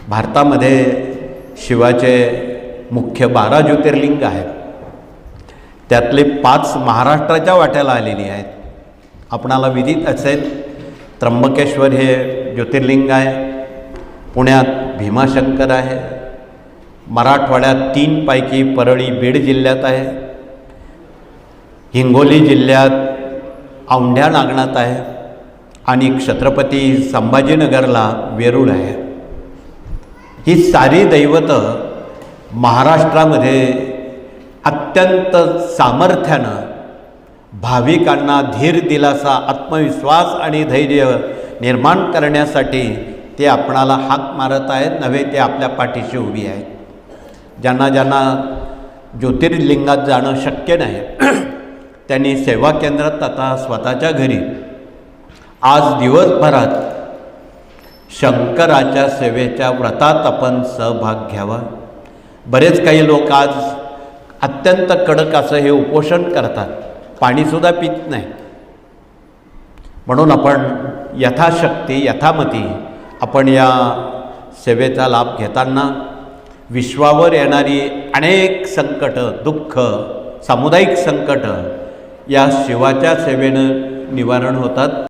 भारतामध्ये शिवाचे मुख्य 12 ज्योतिर्लिंग आहेत. त्यातले 5 महाराष्ट्राच्या वाट्याला आलेली आहेत. आपणाला विदित असेल, त्र्यंबकेश्वर हे ज्योतिर्लिंग आहे. पुण्यात भीमाशंकर आहे. मराठवाड्यात 3 पैकी परळी बीड जिल्ह्यात आहे. हिंगोली जिल्ह्यात औंढ्या नागनाथ आहे आणि छत्रपती संभाजीनगरला वेरूळ आहे. ही सारी दैवतं महाराष्ट्रामध्ये अत्यंत सामर्थ्यानं भाविकांना धीर, दिलासा, आत्मविश्वास आणि धैर्य निर्माण करण्यासाठी ते आपणाला हाक मारत आहेत, नव्हे ते आपल्या पाठीशी उभी आहेत. ज्यांना ज्यांना ज्योतिर्लिंगात जाणं शक्य नाही त्यांनी सेवा केंद्रात आता स्वतःच्या घरी आज दिवसभरात शंकराच्या सेवेच्या व्रतात आपण सहभाग घ्यावा. बरेच काही लोक आज अत्यंत कडक असं हे उपोषण करतात, पाणीसुद्धा पित नाही. म्हणून आपण यथाशक्ती यथामती आपण या सेवेचा लाभ घेताना विश्वावर येणारी अनेक संकट, दुःख, सामुदायिक संकट या शिवाच्या सेवेनं निवारण होतात.